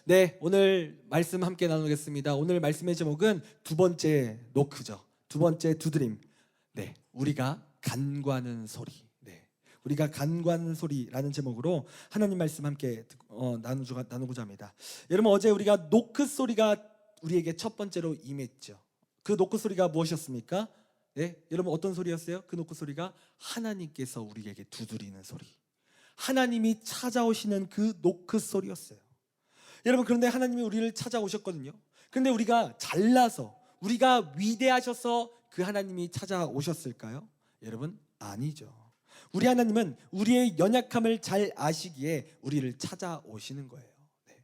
네, 오늘 말씀 함께 나누겠습니다. 오늘 말씀의 제목은 두 번째 노크죠. 두 번째 두드림. 네, 우리가 간구하는 소리. 네, 우리가 간구하는 소리라는 제목으로 하나님 말씀 함께 나누고자 합니다. 여러분, 어제 우리가 노크 소리가 우리에게 첫 번째로 임했죠. 그 노크 소리가 무엇이었습니까? 네, 여러분 어떤 소리였어요? 그 노크 소리가 하나님께서 우리에게 두드리는 소리. 하나님이 찾아오시는 그 노크 소리였어요. 여러분, 그런데 하나님이 우리를 찾아오셨거든요. 그런데 우리가 잘나서, 우리가 위대하셔서 그 하나님이 찾아오셨을까요? 여러분, 아니죠. 우리 하나님은 우리의 연약함을 잘 아시기에 우리를 찾아오시는 거예요. 네.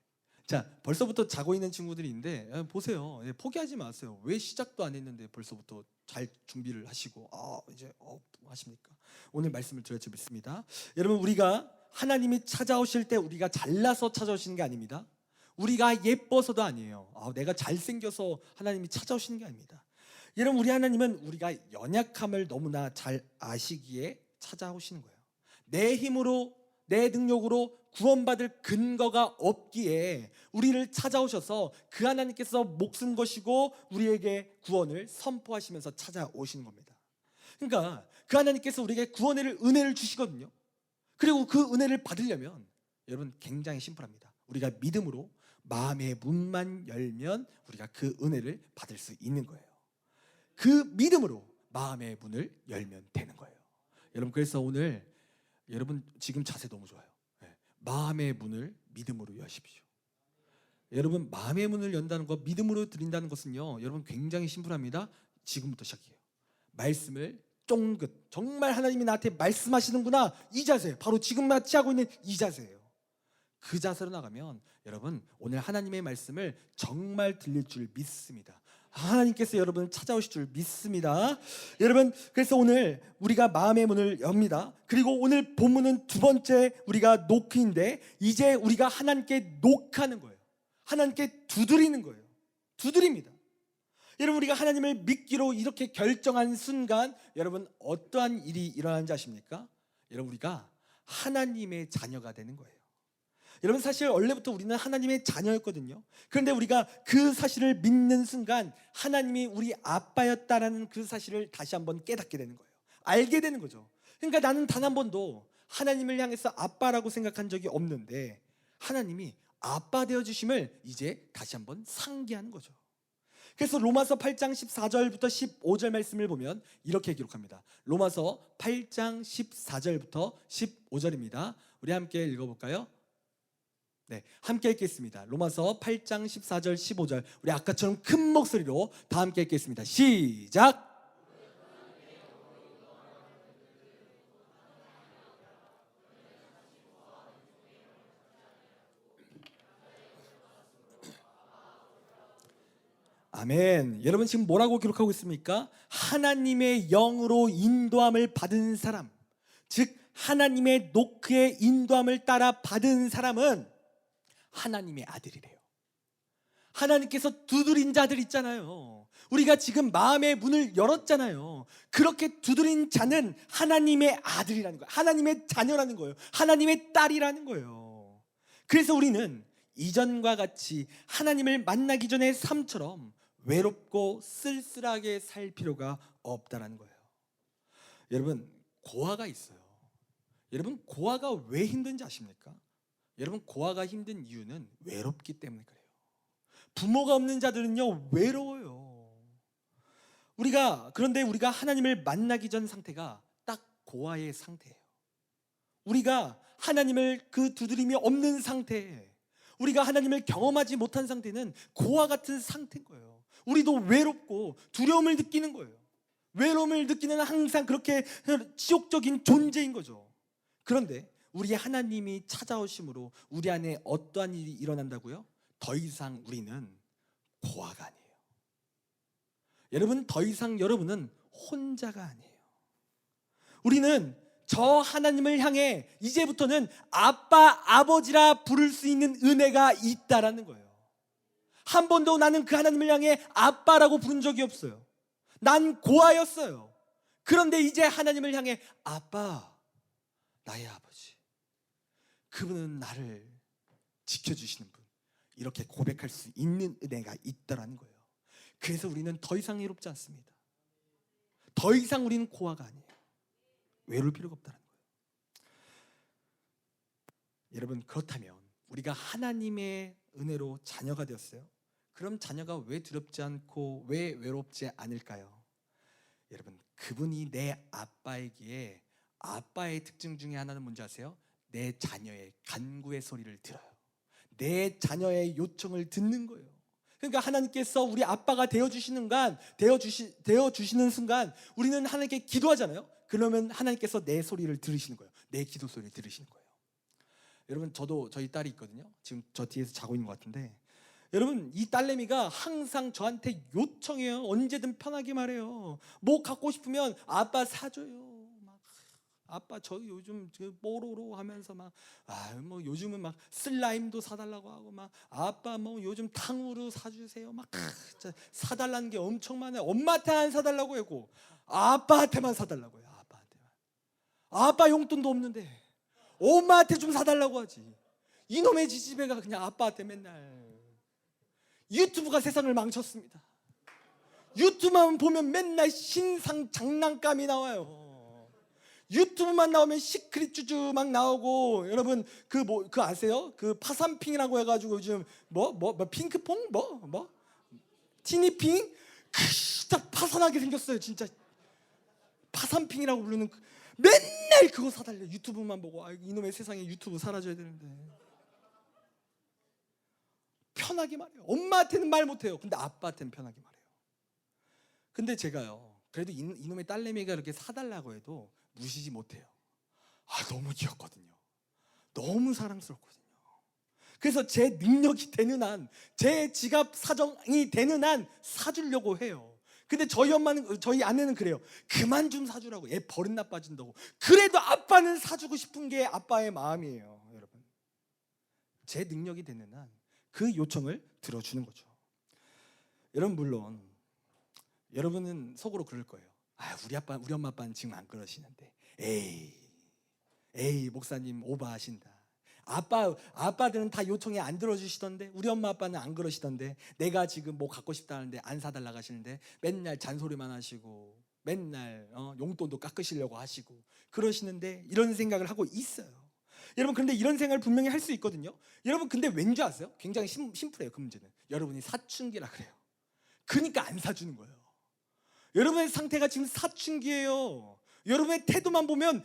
자, 벌써부터 자고 있는 친구들이 있는데 보세요. 포기하지 마세요. 왜 시작도 안 했는데 벌써부터 잘 준비를 하시고 이제 하십니까? 오늘 말씀을 드려야 믿습니다. 여러분, 우리가 하나님이 찾아오실 때 우리가 잘나서 찾아오시는 게 아닙니다. 우리가 예뻐서도 아니에요. 내가 잘생겨서 하나님이 찾아오시는 게 아닙니다. 여러분, 우리 하나님은 우리가 연약함을 너무나 잘 아시기에 찾아오시는 거예요. 내 힘으로, 내 능력으로 구원받을 근거가 없기에 우리를 찾아오셔서 그 하나님께서 목숨 거시고 우리에게 구원을 선포하시면서 찾아오시는 겁니다. 그러니까 그 하나님께서 우리에게 구원의 은혜를 주시거든요. 그리고 그 은혜를 받으려면 여러분 굉장히 심플합니다. 우리가 믿음으로 마음의 문만 열면 우리가 그 은혜를 받을 수 있는 거예요. 그 믿음으로 마음의 문을 열면 되는 거예요. 여러분, 그래서 오늘 여러분 지금 자세 너무 좋아요. 마음의 문을 믿음으로 여십시오. 여러분, 마음의 문을 연다는 것, 믿음으로 드린다는 것은요, 여러분 굉장히 심플합니다. 지금부터 시작해요. 말씀을 쫑긋, 정말 하나님이 나한테 말씀하시는구나, 이 자세, 바로 지금 마치 하고 있는 이 자세예요. 그 자세로 나가면 여러분 오늘 하나님의 말씀을 정말 들릴 줄 믿습니다. 하나님께서 여러분을 찾아오실 줄 믿습니다. 여러분, 그래서 오늘 우리가 마음의 문을 엽니다. 그리고 오늘 본문은 두 번째 우리가 노크인데, 이제 우리가 하나님께 노크하는 거예요. 하나님께 두드리는 거예요. 두드립니다. 여러분, 우리가 하나님을 믿기로 이렇게 결정한 순간 여러분 어떠한 일이 일어나는지 아십니까? 여러분, 우리가 하나님의 자녀가 되는 거예요. 여러분, 사실 원래부터 우리는 하나님의 자녀였거든요. 그런데 우리가 그 사실을 믿는 순간 하나님이 우리 아빠였다라는 그 사실을 다시 한번 깨닫게 되는 거예요. 알게 되는 거죠. 그러니까 나는 단 한 번도 하나님을 향해서 아빠라고 생각한 적이 없는데 하나님이 아빠 되어주심을 이제 다시 한번 상기하는 거죠. 그래서 로마서 8장 14절부터 15절 말씀을 보면 이렇게 기록합니다. 로마서 8장 14절부터 15절입니다. 우리 함께 읽어볼까요? 네, 함께 읽겠습니다. 로마서 8장 14절 15절, 우리 아까처럼 큰 목소리로 다 함께 읽겠습니다. 시작! 아멘. 여러분, 지금 뭐라고 기록하고 있습니까? 하나님의 영으로 인도함을 받은 사람, 즉 하나님의 노크의 인도함을 따라 받은 사람은 하나님의 아들이래요. 하나님께서 두드린 자들 있잖아요. 우리가 지금 마음의 문을 열었잖아요. 그렇게 두드린 자는 하나님의 아들이라는 거예요. 하나님의 자녀라는 거예요. 하나님의 딸이라는 거예요. 그래서 우리는 이전과 같이 하나님을 만나기 전의 삶처럼 외롭고 쓸쓸하게 살 필요가 없다는 거예요. 여러분, 고아가 있어요. 여러분, 고아가 왜 힘든지 아십니까? 여러분, 고아가 힘든 이유는 외롭기 때문에 그래요. 부모가 없는 자들은요, 외로워요. 그런데 우리가 하나님을 만나기 전 상태가 딱 고아의 상태예요. 우리가 하나님을 그 두드림이 없는 상태, 우리가 하나님을 경험하지 못한 상태는 고아 같은 상태인 거예요. 우리도 외롭고 두려움을 느끼는 거예요. 외로움을 느끼는 항상 그렇게 지옥적인 존재인 거죠. 그런데 우리 하나님이 찾아오심으로 우리 안에 어떠한 일이 일어난다고요? 더 이상 우리는 고아가 아니에요. 여러분, 더 이상 여러분은 혼자가 아니에요. 우리는 저 하나님을 향해 이제부터는 아빠, 아버지라 부를 수 있는 은혜가 있다라는 거예요. 한 번도 나는 그 하나님을 향해 아빠라고 부른 적이 없어요. 난 고아였어요. 그런데 이제 하나님을 향해 아빠, 나의 아버지, 그분은 나를 지켜주시는 분, 이렇게 고백할 수 있는 은혜가 있다라는 거예요. 그래서 우리는 더 이상 외롭지 않습니다. 더 이상 우리는 고아가 아니에요. 외로울 필요가 없다는 거예요. 여러분, 그렇다면 우리가 하나님의 은혜로 자녀가 되었어요. 그럼 자녀가 왜 두렵지 않고 왜 외롭지 않을까요? 여러분, 그분이 내 아빠이기에 아빠의 특징 중에 하나는 뭔지 아세요? 내 자녀의 간구의 소리를 들어요. 내 자녀의 요청을 듣는 거예요. 그러니까 하나님께서 우리 아빠가 되어주시는 순간 우리는 하나님께 기도하잖아요. 그러면 하나님께서 내 소리를 들으시는 거예요. 내 기도 소리를 들으시는 거예요. 여러분, 저도 저희 딸이 있거든요. 지금 저 뒤에서 자고 있는 것 같은데, 여러분, 이 딸내미가 항상 저한테 요청해요. 언제든 편하게 말해요. 뭐 갖고 싶으면 아빠 사줘요. 막 아빠 저 요즘 뽀로로 하면서 막 뭐 요즘은 막 슬라임도 사달라고 하고 막 아빠 뭐 요즘 탕후루 사주세요. 막 진짜 사달라는 게 엄청 많아요. 엄마한테 안 사달라고 하고 아빠한테만 사달라고 해요. 아빠한테만. 아빠 용돈도 없는데 엄마한테 좀 사달라고 하지. 이놈의 지지배가 그냥 아빠한테 맨날. 유튜브가 세상을 망쳤습니다. 유튜브만 보면 맨날 신상 장난감이 나와요. 유튜브만 나오면 시크릿 쭈쭈 막 나오고, 여러분 그 아세요? 그 파산핑이라고 해가지고 요즘 핑크퐁 티니핑 진짜 파산하게 생겼어요. 진짜 파산핑이라고 부르는 맨날 그거 사달래. 유튜브만 보고 이놈의 세상에 유튜브 사라져야 되는데. 편하게 말해요. 엄마한테는 말 못해요. 근데 아빠한테는 편하게 말해요. 근데 제가요, 그래도 이놈의 딸내미가 이렇게 사달라고 해도 무시지 못해요. 너무 귀엽거든요. 너무 사랑스럽거든요. 그래서 제 능력이 되는 한, 제 지갑 사정이 되는 한 사주려고 해요. 근데 저희 아내는 그래요. 그만 좀 사주라고. 얘 버릇 나빠진다고. 그래도 아빠는 사주고 싶은 게 아빠의 마음이에요. 여러분, 제 능력이 되는 한 그 요청을 들어주는 거죠. 여러분, 물론 여러분은 속으로 그럴 거예요. 우리 엄마 아빠는 지금 안 그러시는데. 에이 목사님 오버하신다. 아빠들은 다 요청에 안 들어주시던데, 우리 엄마 아빠는 안 그러시던데, 내가 지금 뭐 갖고 싶다 하는데 안 사달라고 하시는데 맨날 잔소리만 하시고 맨날 용돈도 깎으시려고 하시고 그러시는데, 이런 생각을 하고 있어요. 여러분, 근데 이런 생각을 분명히 할 수 있거든요. 여러분, 근데 왠지 아세요? 굉장히 심플해요. 그 문제는 여러분이 사춘기라 그래요. 그러니까 안 사주는 거예요. 여러분의 상태가 지금 사춘기예요. 여러분의 태도만 보면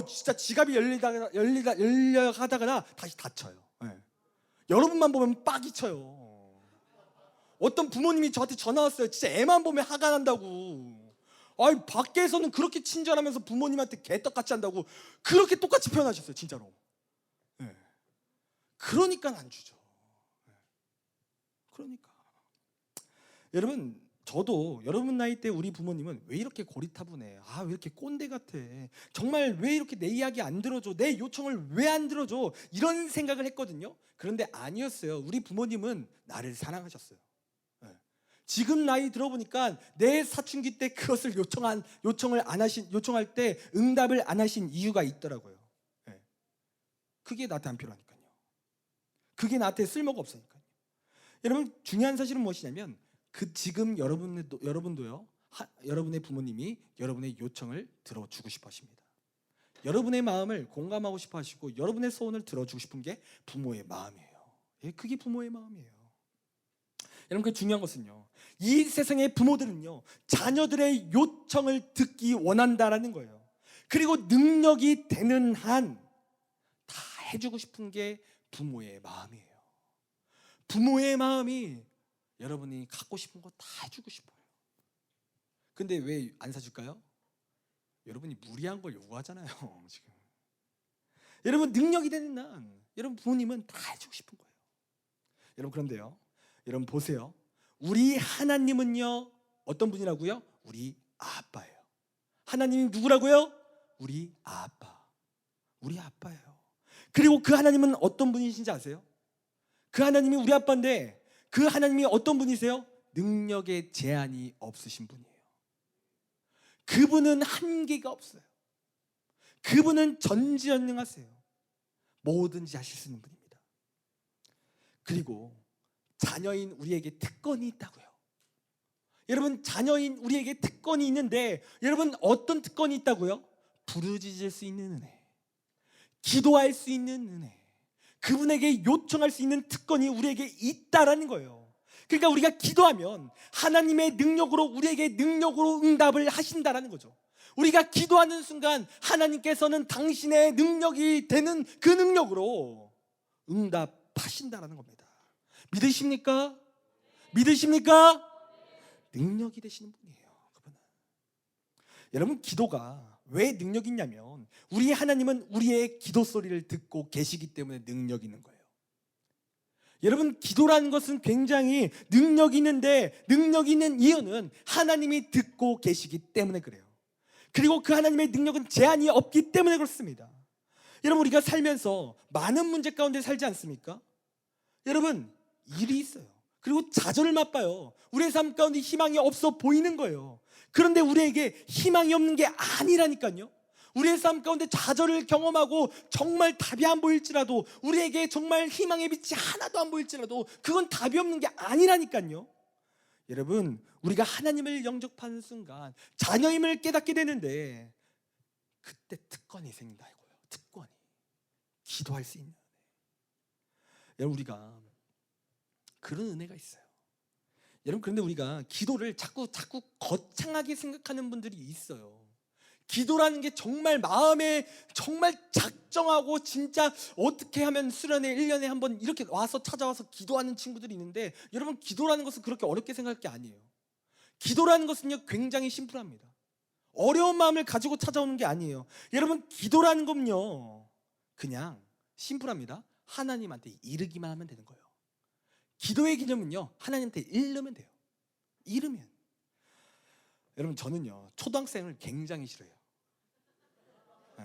진짜 지갑이 열려 하다가 다시 닫혀요. 네. 여러분만 보면 빡이 쳐요. 어떤 부모님이 저한테 전화 왔어요. 진짜 애만 보면 화가 난다고. 밖에서는 그렇게 친절하면서 부모님한테 개떡같이 한다고 그렇게 똑같이 표현하셨어요. 진짜로. 네. 그러니까 안 주죠. 네. 그러니까 여러분, 저도 여러분 나이 때 우리 부모님은 왜 이렇게 고리타분해? 왜 이렇게 꼰대 같아? 정말 왜 이렇게 내 이야기 안 들어줘? 내 요청을 왜 안 들어줘? 이런 생각을 했거든요. 그런데 아니었어요. 우리 부모님은 나를 사랑하셨어요. 네. 지금 나이 들어보니까 내 사춘기 때 그것을 요청할 때 응답을 안 하신 이유가 있더라고요. 네. 그게 나한테 안 필요하니까요. 그게 나한테 쓸모가 없으니까요. 여러분, 중요한 사실은 무엇이냐면 지금 여러분도요, 여러분의 부모님이 여러분의 요청을 들어주고 싶어 하십니다. 여러분의 마음을 공감하고 싶어 하시고 여러분의 소원을 들어주고 싶은 게 부모의 마음이에요. 그게 부모의 마음이에요. 여러분, 그 중요한 것은요, 이 세상의 부모들은요, 자녀들의 요청을 듣기 원한다라는 거예요. 그리고 능력이 되는 한 다 해주고 싶은 게 부모의 마음이에요. 부모의 마음이 여러분이 갖고 싶은 거 다 해주고 싶어요. 근데 왜 안 사줄까요? 여러분이 무리한 걸 요구하잖아요. 지금 여러분, 능력이 되는 한 여러분 부모님은 다 해주고 싶은 거예요. 여러분, 그런데요, 여러분 보세요. 우리 하나님은요, 어떤 분이라고요? 우리 아빠예요. 하나님이 누구라고요? 우리 아빠. 우리 아빠예요. 그리고 그 하나님은 어떤 분이신지 아세요? 그 하나님이 우리 아빠인데 그 하나님이 어떤 분이세요? 능력에 제한이 없으신 분이에요. 그분은 한계가 없어요. 그분은 전지전능하세요. 뭐든지 하실 수 있는 분입니다. 그리고 자녀인 우리에게 특권이 있다고요. 여러분, 자녀인 우리에게 특권이 있는데, 여러분, 어떤 특권이 있다고요? 부르짖을 수 있는 은혜, 기도할 수 있는 은혜, 그분에게 요청할 수 있는 특권이 우리에게 있다라는 거예요. 그러니까 우리가 기도하면 하나님의 능력으로, 우리에게 능력으로 응답을 하신다라는 거죠. 우리가 기도하는 순간 하나님께서는 당신의 능력이 되는 그 능력으로 응답하신다라는 겁니다. 믿으십니까? 믿으십니까? 능력이 되시는 분이에요, 그분은. 여러분, 기도가 왜 능력이 있냐면, 우리 하나님은 우리의 기도 소리를 듣고 계시기 때문에 능력이 있는 거예요. 여러분, 기도라는 것은 굉장히 능력이 있는데, 능력이 있는 이유는 하나님이 듣고 계시기 때문에 그래요. 그리고 그 하나님의 능력은 제한이 없기 때문에 그렇습니다. 여러분, 우리가 살면서 많은 문제 가운데 살지 않습니까? 여러분, 일이 있어요. 그리고 좌절을 맛봐요. 우리의 삶 가운데 희망이 없어 보이는 거예요. 그런데 우리에게 희망이 없는 게 아니라니까요. 우리의 삶 가운데 좌절을 경험하고 정말 답이 안 보일지라도, 우리에게 정말 희망의 빛이 하나도 안 보일지라도 그건 답이 없는 게 아니라니까요. 여러분, 우리가 하나님을 영접하는 순간 자녀임을 깨닫게 되는데, 그때 특권이 생긴다고요. 특권이. 기도할 수 있는 은혜. 여러분, 우리가 그런 은혜가 있어요. 여러분, 그런데 우리가 기도를 자꾸 거창하게 생각하는 분들이 있어요. 기도라는 게 정말 마음에 정말 작정하고, 진짜 어떻게 하면 수련회 1년에 한 번 이렇게 와서 찾아와서 기도하는 친구들이 있는데, 여러분, 기도라는 것은 그렇게 어렵게 생각할 게 아니에요. 기도라는 것은요, 굉장히 심플합니다. 어려운 마음을 가지고 찾아오는 게 아니에요. 여러분, 기도라는 건요, 그냥 심플합니다. 하나님한테 이르기만 하면 되는 거예요. 기도의 개념은요, 하나님한테 이르면 돼요. 이르면. 여러분, 저는요, 초등학생을 굉장히 싫어해요. 네.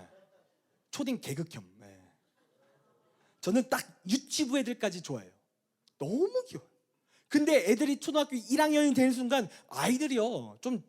초딩 개그혐. 네. 저는 딱 유치부 애들까지 좋아해요. 너무 귀여워요. 근데 애들이 초등학교 1학년이 되는 순간 아이들이요, 좀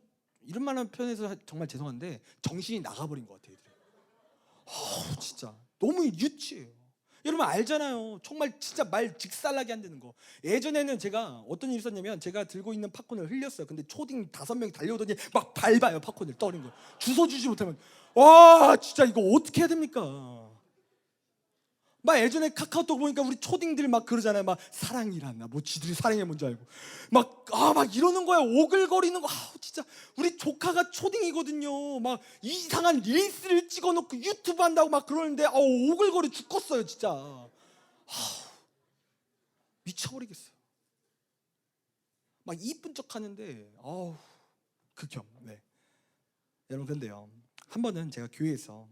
이런 말하는 표현에서 정말 죄송한데 정신이 나가버린 것 같아요. 애들이. 진짜 너무 유치해요. 여러분 알잖아요. 정말 진짜 말 직살나게 한다는 거. 예전에는 제가 어떤 일이 있었냐면, 제가 들고 있는 팝콘을 흘렸어요. 근데 초딩 5명이 달려오더니 막 밟아요. 팝콘을 떠는 거. 주워 주지 못하면, 와 진짜 이거 어떻게 해야 됩니까? 막 예전에 카카오톡 보니까 우리 초딩들 막 그러잖아요. 막 사랑이란다, 뭐 지들이 사랑이 뭔지 알고 막 이러는 거야. 오글거리는 거. 진짜 우리 조카가 초딩이거든요. 막 이상한 릴스를 찍어놓고 유튜브 한다고 막 그러는데 오글거리 죽겠어요 진짜. 미쳐버리겠어요. 막 이쁜 척 하는데 극혐. 네. 여러분, 근데요, 한 번은 제가 교회에서,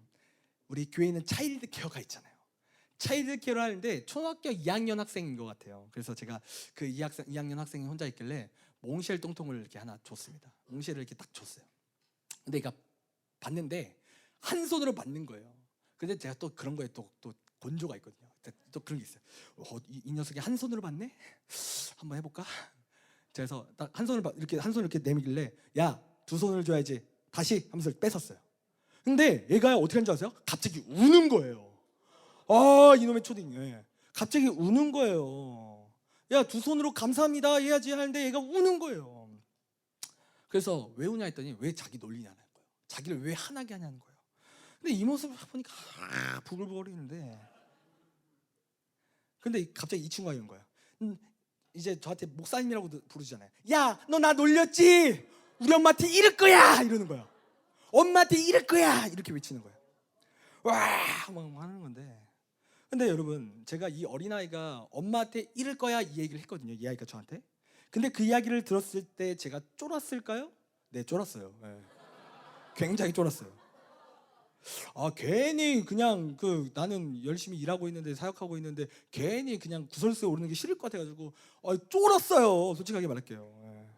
우리 교회에는 차일드 케어가 있잖아요. 차일드 케어를 하는데 초등학교 2학년 학생인 것 같아요. 그래서 제가 그 2학년 학생이 혼자 있길래 몽쉘 똥통을 이렇게 하나 줬습니다. 몽쉘을 이렇게 딱 줬어요. 근데 얘가 봤는데 한 손으로 받는 거예요. 근데 제가 또 그런 거에 또 곤조가 있거든요. 또 그런 게 있어요. 이 녀석이 한 손으로 받네? 한번 해볼까? 그래서 딱 한 손을 이렇게 내밀길래, 야, 2손을 줘야지, 다시 하면서 뺏었어요. 근데 얘가 어떻게 하는 줄 아세요? 갑자기 우는 거예요. 이놈의 초딩. 갑자기 우는 거예요. 야, 2손으로 감사합니다 해야지 하는데 얘가 우는 거예요. 그래서 왜 우냐 했더니, 왜 자기 놀리냐는 거예요. 자기를 왜 화나게 하냐는 거예요. 근데 이 모습을 보니까 부글부글거리는데, 근데 갑자기 이 친구가 이런 거예요. 이제 저한테 목사님이라고 부르잖아요. 야, 너 나 놀렸지? 우리 엄마한테 이럴 거야! 이러는 거야. 엄마한테 이럴 거야! 이렇게 외치는 거예요. 와! 막 하는 건데, 근데 여러분, 제가 이 어린아이가 엄마한테 이럴 거야 이 얘기를 했거든요. 이 아이가 저한테. 근데 그 이야기를 들었을 때 제가 쫄았을까요? 네, 쫄았어요. 네. 굉장히 쫄았어요. 괜히 그냥 나는 열심히 일하고 있는데, 사역하고 있는데 괜히 그냥 구설수에 오르는 게 싫을 것 같아가지고 쫄았어요. 솔직하게 말할게요. 네.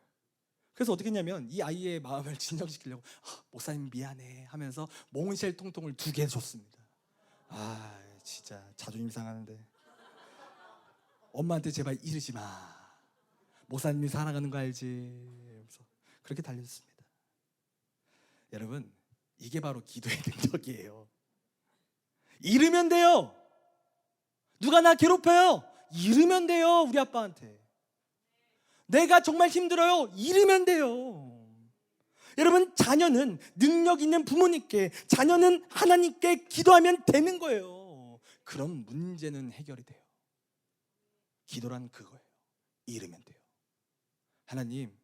그래서 어떻게 했냐면, 이 아이의 마음을 진정시키려고 목사님 미안해 하면서 몽쉘 통통을 2개 줬습니다. 진짜 자존심 상하는데, 엄마한테 제발 이러지 마, 목사님이 사랑하는 거 알지? 그래서 그렇게 달려줬습니다. 여러분, 이게 바로 기도의 능력이에요. 이르면 돼요. 누가 나 괴롭혀요? 이르면 돼요. 우리 아빠한테. 내가 정말 힘들어요. 이러면 돼요. 여러분, 자녀는 능력 있는 부모님께, 자녀는 하나님께 기도하면 되는 거예요. 그럼 문제는 해결이 돼요. 기도란 그거예요. 이러면 돼요. 하나님,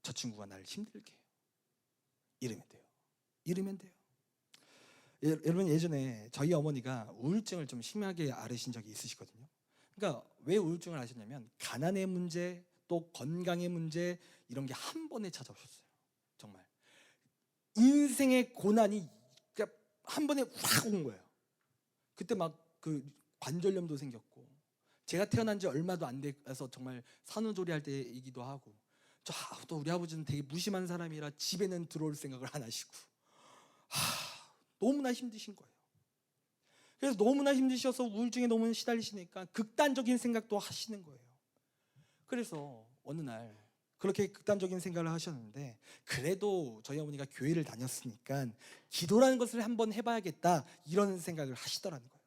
저 친구가 나를 힘들게 해요. 이러면 돼요. 이러면 돼요. 여러분, 예전에 저희 어머니가 우울증을 좀 심하게 앓으신 적이 있으시거든요. 그러니까 왜 우울증을 앓으셨냐면 가난의 문제, 또 건강의 문제, 이런 게 한 번에 찾아오셨어요. 정말 인생의 고난이 그러니까 한 번에 확 온 거예요. 그때 막 그 관절염도 생겼고, 제가 태어난 지 얼마도 안 돼서 정말 산후조리할 때이기도 하고, 또 우리 아버지는 되게 무심한 사람이라 집에는 들어올 생각을 안 하시고, 너무나 힘드신 거예요. 그래서 너무나 힘드셔서 우울증에 너무 시달리시니까 극단적인 생각도 하시는 거예요. 그래서 어느 날 그렇게 극단적인 생각을 하셨는데, 그래도 저희 어머니가 교회를 다녔으니까 기도라는 것을 한번 해봐야겠다, 이런 생각을 하시더라는 거예요.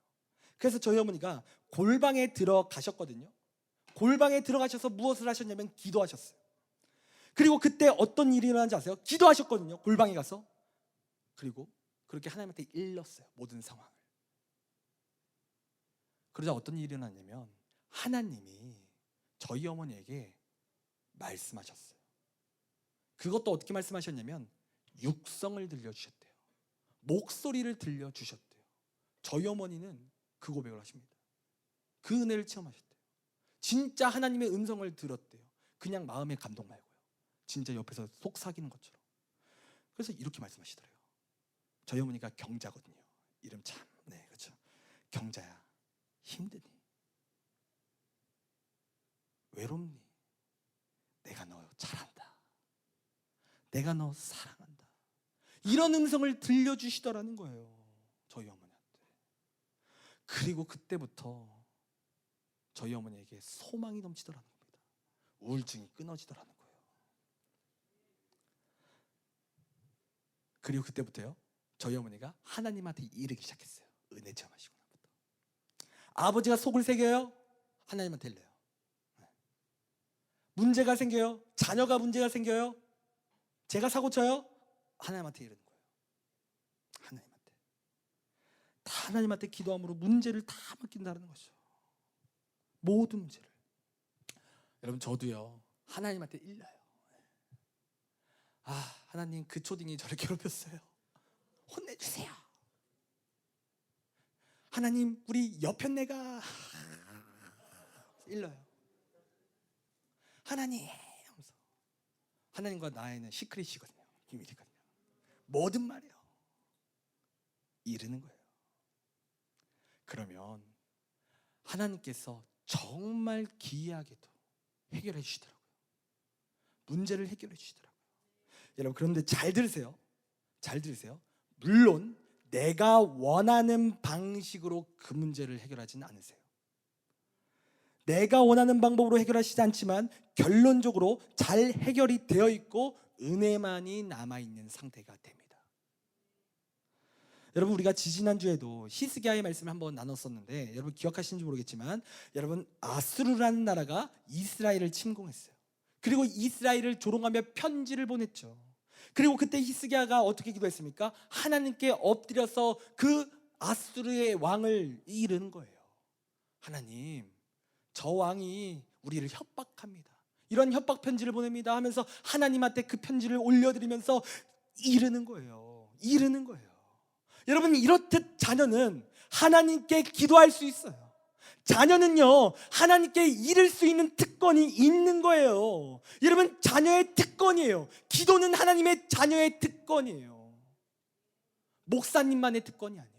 그래서 저희 어머니가 골방에 들어가셨거든요. 골방에 들어가셔서 무엇을 하셨냐면 기도하셨어요. 그리고 그때 어떤 일이 일어난지 아세요? 기도하셨거든요, 골방에 가서. 그리고 그렇게 하나님한테 일렀어요, 모든 상황을. 그러자 어떤 일이 일어났냐면 하나님이 저희 어머니에게 말씀하셨어요. 그것도 어떻게 말씀하셨냐면 육성을 들려주셨대요. 목소리를 들려주셨대요. 저희 어머니는 그 고백을 하십니다. 그 은혜를 체험하셨대요. 진짜 하나님의 음성을 들었대요. 그냥 마음의 감동 말고요. 진짜 옆에서 속삭이는 것처럼. 그래서 이렇게 말씀하시더래요. 저희 어머니가 경자거든요. 이름 참, 네, 그렇죠. 경자야, 힘드니? 외롭니? 내가 너 잘한다. 내가 너 사랑한다. 이런 음성을 들려주시더라는 거예요, 저희 어머니한테. 그리고 그때부터 저희 어머니에게 소망이 넘치더라는 겁니다. 우울증이 끊어지더라는 거예요. 그리고 그때부터요, 저희 어머니가 하나님한테 이르기 시작했어요. 은혜 체험하시고 나부터. 아버지가 속을 새겨요, 하나님한테 일러요. 문제가 생겨요, 자녀가 문제가 생겨요, 제가 사고 쳐요, 하나님한테 이르는 거예요. 다 하나님한테 기도함으로 문제를 다 맡긴다는 거죠. 모든 문제를. 여러분, 저도요 하나님한테 일러요. 하나님, 그 초딩이 저를 괴롭혔어요. 혼내주세요. 하나님, 우리 여편네가 일러요. 하나님 하면서. 하나님과 나에는 시크릿이거든요. 비밀이거든요. 모든 말이요 이르는 거예요. 그러면 하나님께서 정말 기이하게도 해결해 주시더라고요. 문제를 해결해 주시더라고요. 여러분, 그런데 잘 들으세요. 잘 들으세요. 물론 내가 원하는 방식으로 그 문제를 해결하지는 않으세요. 내가 원하는 방법으로 해결하시지 않지만 결론적으로 잘 해결이 되어 있고 은혜만이 남아있는 상태가 됩니다. 여러분, 우리가 지지난주에도 히스기야의 말씀을 한번 나눴었는데, 여러분 기억하시는지 모르겠지만, 여러분, 아수르라는 나라가 이스라엘을 침공했어요. 그리고 이스라엘을 조롱하며 편지를 보냈죠. 그리고 그때 히스기야가 어떻게 기도했습니까? 하나님께 엎드려서 그 아수르의 왕을 이르는 거예요. 하나님, 저 왕이 우리를 협박합니다. 이런 협박 편지를 보냅니다 하면서 하나님한테 그 편지를 올려드리면서 이르는 거예요. 이르는 거예요. 여러분, 이렇듯 자녀는 하나님께 기도할 수 있어요. 자녀는요 하나님께 이를 수 있는 특권이 있는 거예요. 여러분, 자녀의 특권이에요. 기도는 하나님의 자녀의 특권이에요. 목사님만의 특권이 아니에요.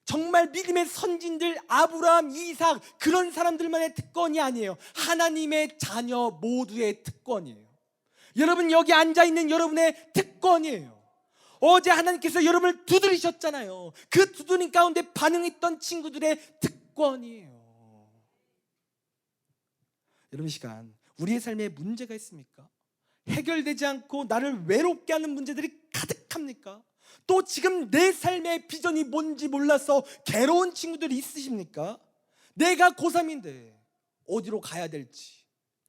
정말 믿음의 선진들 아브라함, 이삭, 그런 사람들만의 특권이 아니에요. 하나님의 자녀 모두의 특권이에요. 여러분, 여기 앉아있는 여러분의 특권이에요. 어제 하나님께서 여러분을 두드리셨잖아요. 그 두드림 가운데 반응했던 친구들의 특권이에요. 여러분, 이 시간 우리의 삶에 문제가 있습니까? 해결되지 않고 나를 외롭게 하는 문제들이 가득합니까? 또 지금 내 삶의 비전이 뭔지 몰라서 괴로운 친구들이 있으십니까? 내가 고3인데 어디로 가야 될지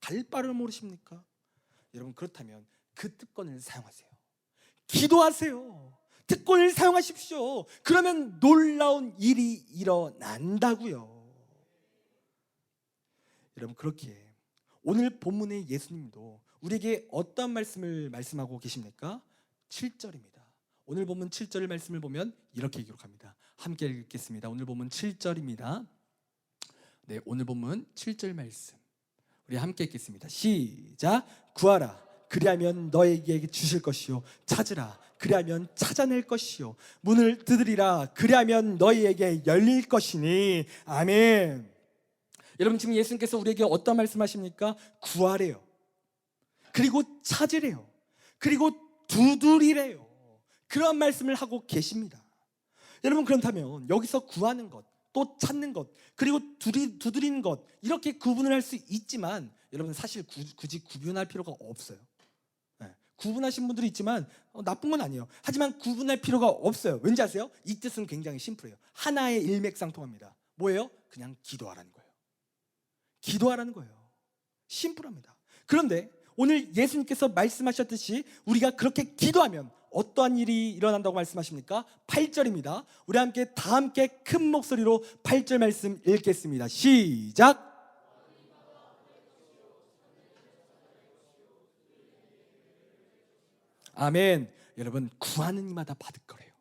갈 바를 모르십니까? 여러분, 그렇다면 그 특권을 사용하세요. 기도하세요. 특권을 사용하십시오. 그러면 놀라운 일이 일어난다고요. 여러분, 그렇기에 오늘 본문의 예수님도 우리에게 어떤 말씀을 말씀하고 계십니까? 7절입니다. 오늘 본문 7절 말씀을 보면 이렇게 기록합니다. 함께 읽겠습니다. 오늘 본문 7절입니다. 네, 오늘 본문 7절 말씀 우리 함께 읽겠습니다. 시작. 구하라, 그리하면 너에게 주실 것이요, 찾으라, 그리하면 찾아낼 것이요, 문을 두드리라, 그리하면 너희에게 열릴 것이니. 아멘. 여러분, 지금 예수님께서 우리에게 어떤 말씀하십니까? 구하래요, 그리고 찾으래요, 그리고 두드리래요. 그런 말씀을 하고 계십니다. 여러분, 그렇다면 여기서 구하는 것, 또 찾는 것, 그리고 두드리는 것, 이렇게 구분을 할 수 있지만 여러분, 사실 굳이 구분할 필요가 없어요. 구분하신 분들이 있지만 나쁜 건 아니에요. 하지만 구분할 필요가 없어요. 왠지 아세요? 이 뜻은 굉장히 심플해요. 하나의 일맥상통합니다. 뭐예요? 그냥 기도하라는 거예요. 기도하라는 거예요. 심플합니다. 그런데 오늘 예수님께서 말씀하셨듯이 우리가 그렇게 기도하면 어떠한 일이 일어난다고 말씀하십니까? 8절입니다. 우리 다 함께 큰 목소리로 8절 말씀 읽겠습니다. 시작. 아멘. 여러분, 구하는 이마다 받을 거래요.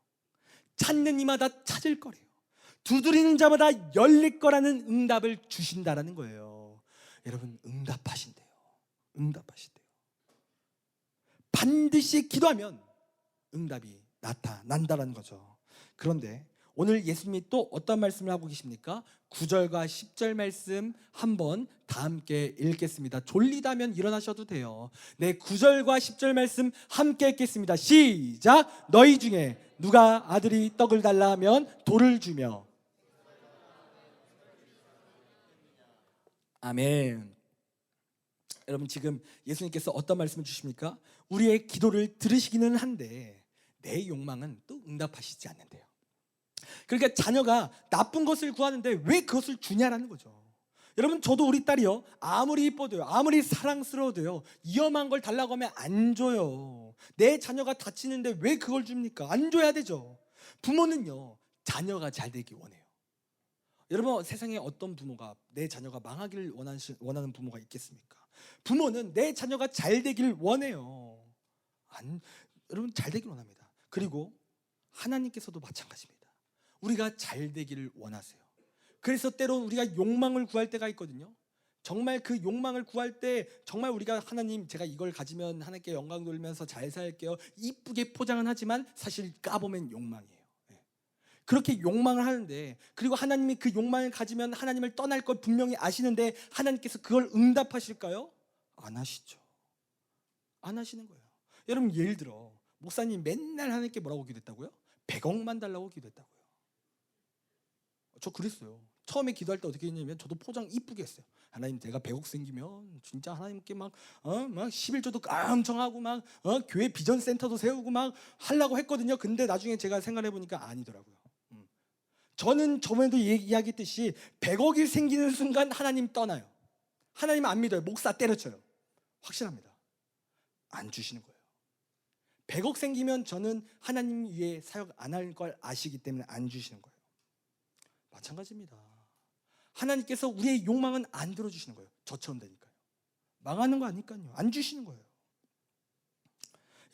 찾는 이마다 찾을 거래요. 두드리는 자마다 열릴 거라는 응답을 주신다라는 거예요. 여러분, 응답하신대요. 응답하신대요. 반드시 기도하면 응답이 나타난다라는 거죠. 그런데 오늘 예수님이 또 어떤 말씀을 하고 계십니까? 9절과 10절 말씀 한번 다 함께 읽겠습니다. 졸리다면 일어나셔도 돼요. 네, 9절과 10절 말씀 함께 읽겠습니다. 시작. 너희 중에 누가 아들이 떡을 달라 하면 돌을 주며. 아멘. 여러분, 지금 예수님께서 어떤 말씀을 주십니까? 우리의 기도를 들으시기는 한데 내 욕망은 또 응답하시지 않는데요. 그러니까 자녀가 나쁜 것을 구하는데 왜 그것을 주냐라는 거죠. 여러분, 저도 우리 딸이요, 아무리 이뻐도요, 아무리 사랑스러워도요, 위험한 걸 달라고 하면 안 줘요. 내 자녀가 다치는데 왜 그걸 줍니까? 안 줘야 되죠. 부모는요, 자녀가 잘 되기 원해요. 여러분, 세상에 어떤 부모가 내 자녀가 망하기를 원하는 부모가 있겠습니까? 부모는 내 자녀가 잘 되길 원해요. 여러분, 잘 되길 원합니다. 그리고 하나님께서도 마찬가지입니다. 우리가 잘 되기를 원하세요. 그래서 때론 우리가 욕망을 구할 때가 있거든요. 정말 그 욕망을 구할 때 정말 우리가 하나님, 제가 이걸 가지면 하나님께 영광 돌리면서 잘 살게요, 이쁘게 포장은 하지만 사실 까보면 욕망이에요. 그렇게 욕망을 하는데, 그리고 하나님이 그 욕망을 가지면 하나님을 떠날 걸 분명히 아시는데 하나님께서 그걸 응답하실까요? 안 하시죠. 안 하시는 거예요. 여러분, 예를 들어 목사님 맨날 하나님께 뭐라고 기도했다고요? 100억만 달라고 기도했다고요. 저 그랬어요. 처음에 기도할 때 어떻게 했냐면 저도 포장 이쁘게 했어요. 하나님, 제가 100억 생기면 진짜 하나님께 막 11조도 깡청 하고 교회 비전 센터도 세우고 막 하려고 했거든요. 근데 나중에 제가 생각해 보니까 아니더라고요. 저는 저번에도 이야기했듯이 100억이 생기는 순간 하나님 떠나요. 하나님 안 믿어요. 목사 때려쳐요. 확실합니다. 안 주시는 거예요. 100억 생기면 저는 하나님 위에 사역 안 할 걸 아시기 때문에 안 주시는 거예요. 마찬가지입니다. 하나님께서 우리의 욕망은 안 들어주시는 거예요. 저처럼 되니까요. 망하는 거 아니까요. 안 주시는 거예요.